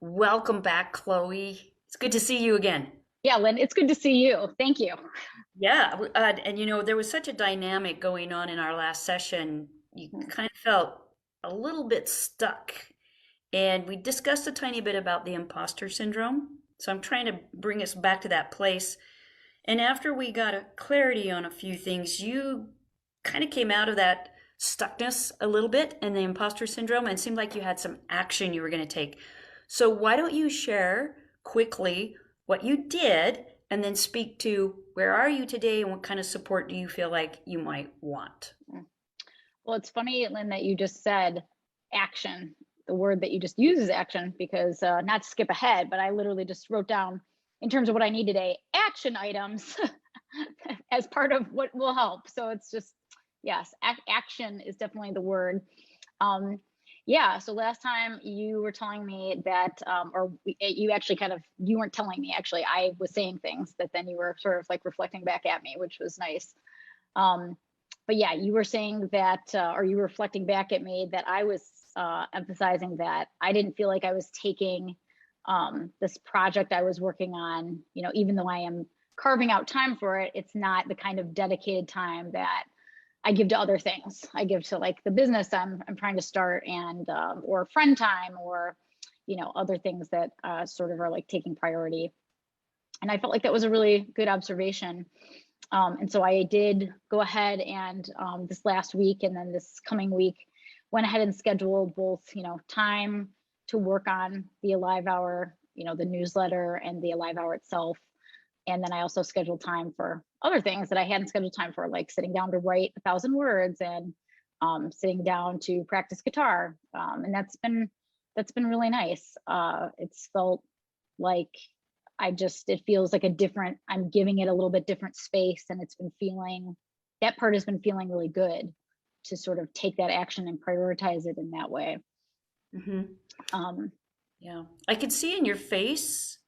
Welcome back, Chloe. It's good to see you again. Yeah, Lynn, it's good to see you. Thank you. Yeah, and there was such a dynamic going on in our last session. You Hmm. kind of felt a little bit stuck, and we discussed a tiny bit about the imposter syndrome. So I'm trying to bring us back to that place. And after we got a clarity on a few things, you kind of came out of that stuckness a little bit and the imposter syndrome, and it seemed like you had some action you were going to take. So why don't you share quickly what you did and then speak to where are you today and what kind of support do you feel like you might want? Well, it's funny, Lynn, that you just said action. The word that you just used is action because not to skip ahead, but I literally just wrote down in terms of what I need today, action items as part of what will help. So it's just, yes, action is definitely the word. Um, yeah, so last time you were telling me that, you actually you weren't telling me, actually, I was saying things that then you were sort of like reflecting back at me, which was nice. Um, but yeah, you were saying that, or you were reflecting back at me that I was emphasizing that I didn't feel like I was taking this project I was working on, even though I am carving out time for it, it's not the kind of dedicated time that I give to other things. I give to like the business I'm trying to start and or friend time or other things that sort of are like taking priority. And I felt like that was a really good observation. And so I did go ahead and this last week and then this coming week went ahead and scheduled both, time to work on the Alive Hour, the newsletter and the Alive Hour itself. And then I also scheduled time for other things that I hadn't scheduled time for, like sitting down to write 1,000 words and sitting down to practice guitar. And that's been really nice. It's felt like it feels like a different, I'm giving it a little bit different space, and that part has been feeling really good to sort of take that action and prioritize it in that way. Hmm. Um, Yeah, I could see in your face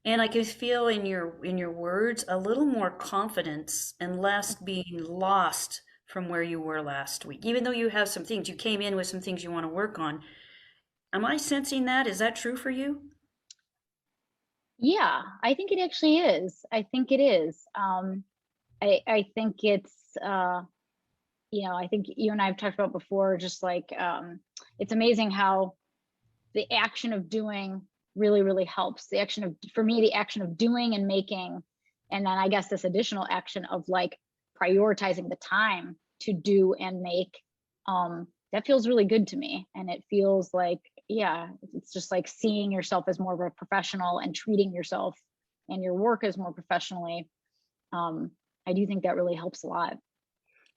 and I could feel in your words a little more confidence and less being lost from where you were last week. Even though you have some things, you came in with some things you want to work on. Am I sensing that? Is that true for you? yeah, I think it actually is. I think it is. I think I think you and I have talked about before, just like it's amazing how the action of doing really, really helps. For me, the action of doing and making, and then I guess this additional action of like prioritizing the time to do and make, that feels really good to me. And it feels like, yeah, it's just like seeing yourself as more of a professional and treating yourself and your work as more professionally. Um, I do think that really helps a lot.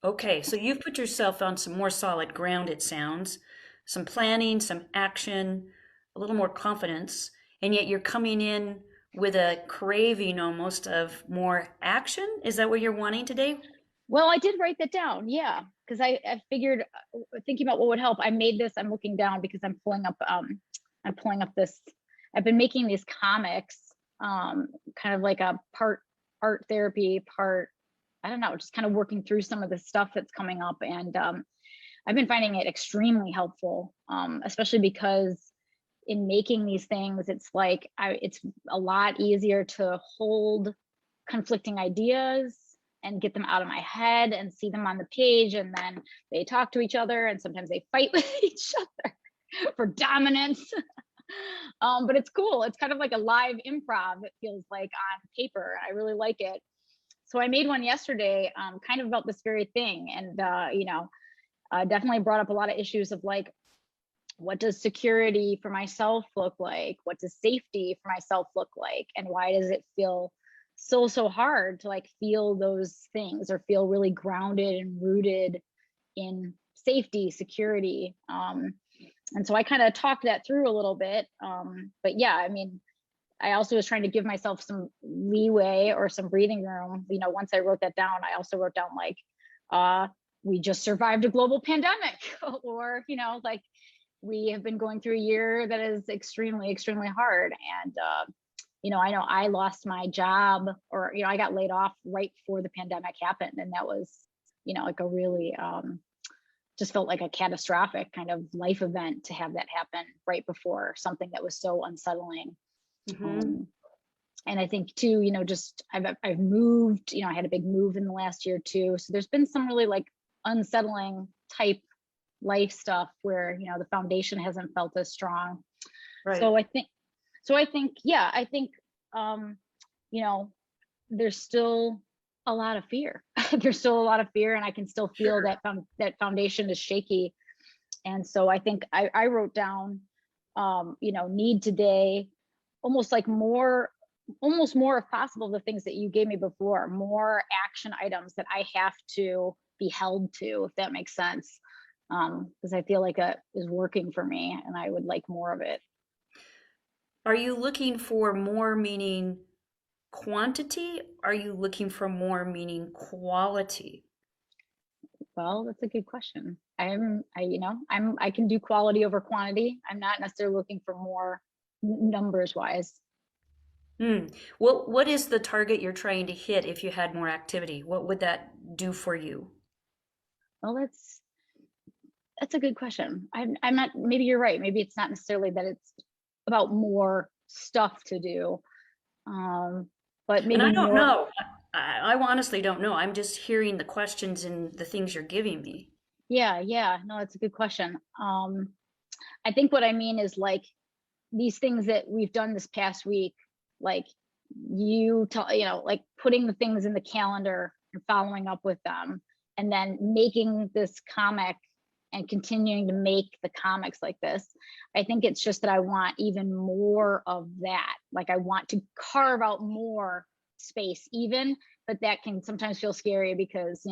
Okay, so you've put yourself on some more solid ground, it sounds. Some planning, some action, a little more confidence, and yet you're coming in with a craving almost of more action. Is that what you're wanting today? Well, I did write that down. Yeah. Because I figured, thinking about what would help, I made this. I'm looking down because I'm pulling up this. I've been making these comics, kind of like a part art therapy, part, I don't know, just kind of working through some of the stuff that's coming up. And I've been finding it extremely helpful, especially because in making these things, it's a lot easier to hold conflicting ideas and get them out of my head and see them on the page, and then they talk to each other and sometimes they fight with each other for dominance. But it's cool. It's kind of like a live improv, it feels like, on paper. I really like it. So I made one yesterday, kind of about this very thing, and definitely brought up a lot of issues of like, what does security for myself look like? What does safety for myself look like? And why does it feel so hard to like feel those things or feel really grounded and rooted in safety, security? And so I kind of talked that through a little bit. But yeah, I mean, I also was trying to give myself some leeway or some breathing room. Once I wrote that down, I also wrote down like, we just survived a global pandemic, or, like, we have been going through a year that is extremely hard. And I know I lost my job, or I got laid off right before the pandemic happened, and that was like a really just felt like a catastrophic kind of life event to have that happen right before something that was so unsettling. Mm-hmm. Um, and I think too, just I've moved, I had a big move in the last year too. So there's been some really like unsettling type life stuff where, the foundation hasn't felt as strong. Right. So yeah, I think, you know, there's still a lot of fear. There's still a lot of fear, and I can still feel Sure. that that foundation is shaky. And so I think I wrote down, need today, almost like almost more if possible, the things that you gave me before, more action items that I have to be held to, if that makes sense. Because I feel like it is working for me and I would like more of it. Are you looking for more meaning quantity? Are you looking for more meaning quality? Well, that's a good question. I can do quality over quantity. I'm not necessarily looking for more numbers wise. Hmm. What is the target you're trying to hit if you had more activity? What would that do for you? Well, that's a good question. I'm not, maybe you're right. Maybe it's not necessarily that it's about more stuff to do. But And maybe I don't more. know. I honestly don't know. I'm just hearing the questions and the things you're giving me. Yeah, yeah. No, that's a good question. I think what I mean is like these things that we've done this past week, like like putting the things in the calendar and following up with them, and then making this comic and continuing to make the comics like this. I think it's just that I want even more of that. Like I want to carve out more space even, but that can sometimes feel scary because,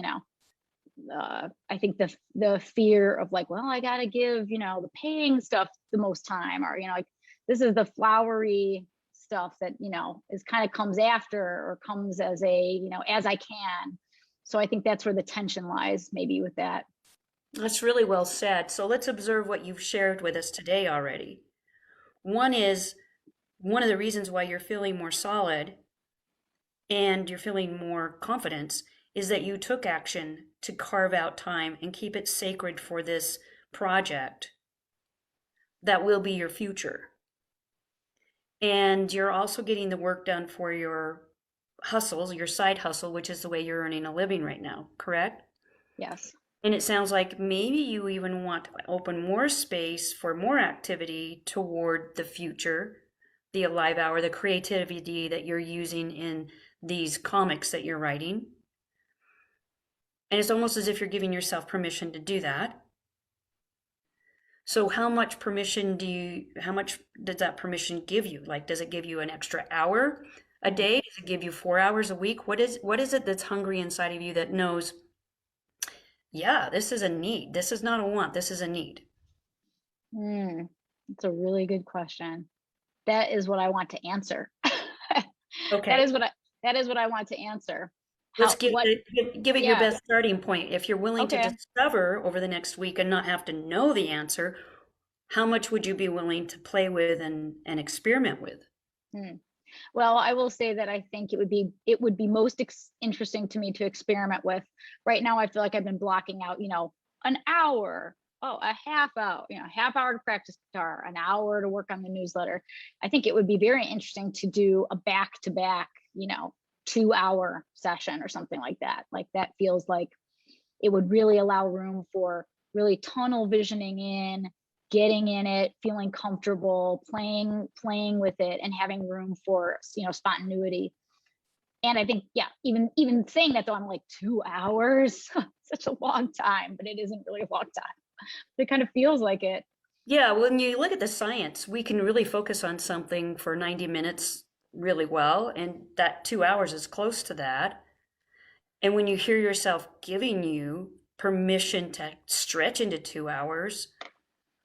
I think the fear of like, well, I got to give, the paying stuff the most time, or, like this is the flowery stuff that, is kind of comes after or comes as as I can. So I think that's where the tension lies maybe with that. That's really well said. So let's observe what you've shared with us today already. One is one of the reasons why you're feeling more solid and you're feeling more confidence is that you took action to carve out time and keep it sacred for this project that will be your future. And you're also getting the work done for your hustles, your side hustle, which is the way you're earning a living right now, correct? Yes. And it sounds like maybe you even want to open more space for more activity toward the future, the alive hour, the creativity that you're using in these comics that you're writing. And it's almost as if you're giving yourself permission to do that. So how much does that permission give you? Like, does it give you an extra hour a Mm. day? Does it give you 4 hours a week? What is it that's hungry inside of you that knows, yeah, this is a need. This is not a want. This is a need. Mm. That's a really good question. That is what I want to answer. that Okay. is what I that is what I want to answer. Let's How what give it your Yeah. best starting point. If you're willing to Okay. discover over the next week and not have to know the answer, how much would you be willing to play with and experiment with? Hmm. Well, I will say that I think it would be most interesting to me to experiment with. Right now, I feel like I've been blocking out, an hour, a half hour, half hour to practice guitar, an hour to work on the newsletter. I think it would be very interesting to do a back to back, 2 hour session or something like that. Like that feels like it would really allow room for really tunnel visioning in, getting in it, feeling comfortable, playing with it, and having room for spontaneity. And I think, yeah, even saying that though, I'm like 2 hours, such a long time, but it isn't really a long time. It kind of feels like it. Yeah, when you look at the science, we can really focus on something for 90 minutes really well, and that 2 hours is close to that. And when you hear yourself giving you permission to stretch into 2 hours,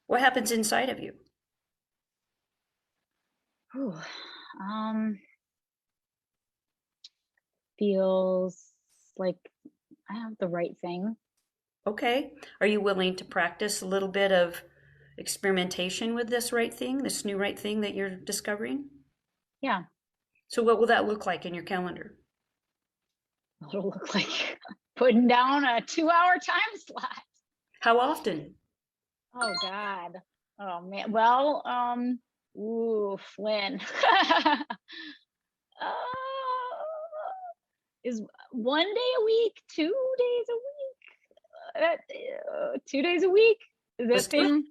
what happens inside of you? Whew. Um, Feels like I have the right thing. Okay. Are you willing to practice a little bit of experimentation with this right thing, this new right thing that you're discovering? Yeah, So, what will that look like in your calendar? it'll look like putting down a 2 hour time slot. How often? Oh God. Oh man. Well, ooh, Flynn. uh, is 1 day a week, 2 days a week? 2 days a week? Is Let's that do it. thing? All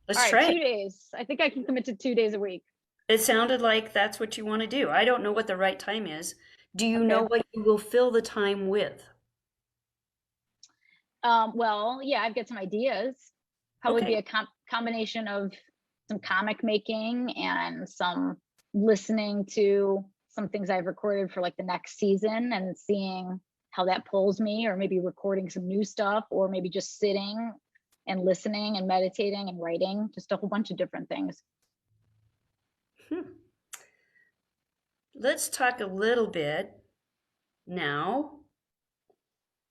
Let's right, try two it. days. I think I can commit to 2 days a week. It sounded like that's what you want to do. I don't know what the right time is. Do you know Okay. what you will fill the time with? Well, yeah, I've got some ideas. Probably be Okay. a combination of some comic making and some listening to some things I've recorded for like the next season and seeing how that pulls me, or maybe recording some new stuff, or maybe just sitting and listening and meditating and writing, just a whole bunch of different things. Hmm. Let's talk a little bit now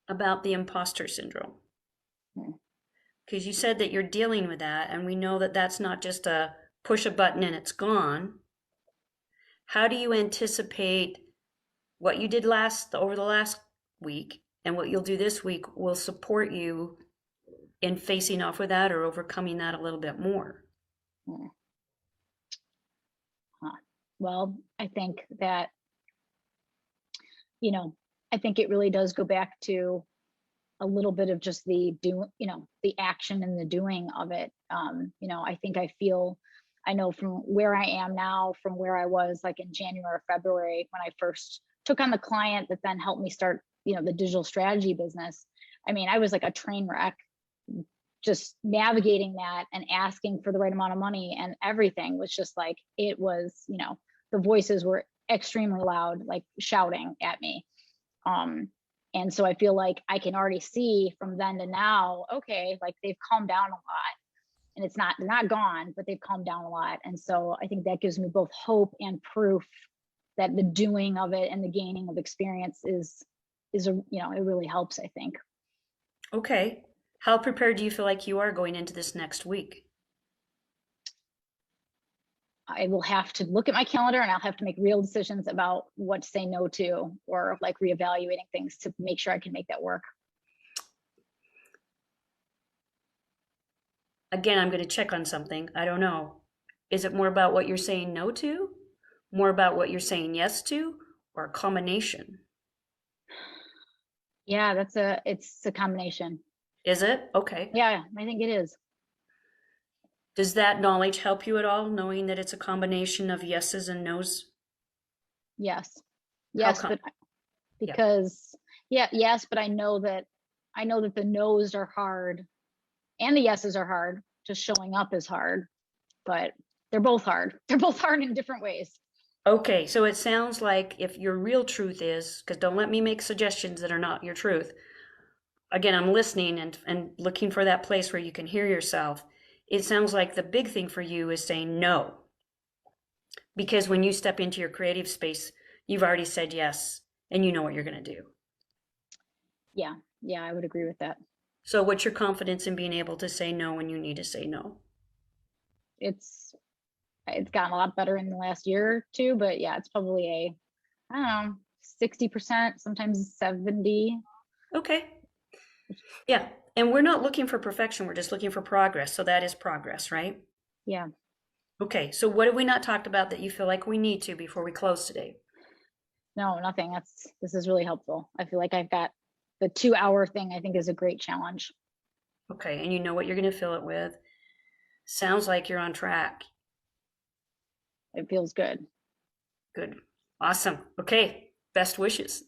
about the imposter syndrome. Hmm. Because you said that you're dealing with that, and we know that that's not just a push a button and it's gone. How do you anticipate what you did over the last week and what you'll do this week will support you in facing off with that or overcoming that a little bit more? Hmm. Huh. Well, I think that, you know, I think it really does go back to a little bit of just the the action and the doing of it. I think I know from where I am now, from where I was like in January or February when I first took on the client that then helped me start, the digital strategy business. I mean, I was like a train wreck, just navigating that and asking for the right amount of money, and everything was just like, it was, the voices were extremely loud, like shouting at me. um and so I feel like I can already see from then to now, okay, like they've calmed down a lot, and they're not gone, but they've calmed down a lot. And so I think that gives me both hope and proof that the doing of it and the gaining of experience it really helps, I think. Okay. How prepared do you feel like you are going into this next week? I will have to look at my calendar, and I'll have to make real decisions about what to say no to, or like reevaluating things to make sure I can make that work. Again, I'm going to check on something. I don't know. Is it more about what you're saying no to? More about what you're saying yes to? Or a combination? Yeah, it's a combination. Is it? Okay. Yeah, I think it is. Does that knowledge help you at all, knowing that it's a combination of yeses and nos? Yes. How Yes, come? but Yeah. because yeah, yes, but I know that the no's are hard and the yeses are hard. Just showing up is hard, but they're both hard. They're both hard in different ways. Okay, so it sounds like if your real truth is, because don't let me make suggestions that are not your truth. Again, I'm listening and looking for that place where you can hear yourself. It sounds like the big thing for you is saying no. Because when you step into your creative space, you've already said yes and you know what you're going to do. Yeah. Yeah, I would agree with that. So, what's your confidence in being able to say no when you need to say no? It's it's gotten a lot better in the last year or two, but yeah, it's probably I don't know, 60%, sometimes 70. Okay. Yeah. And we're not looking for perfection, we're just looking for progress. So, that is progress, right? Yeah. Okay. So, what have we not talked about that you feel like we need to before we close today? No, nothing. This is really helpful. I feel like I've got the 2 hour thing, I think is a great challenge. Okay. And you know what you're going to fill it with. Sounds like you're on track. It feels good. Good. Awesome. Okay. Best wishes.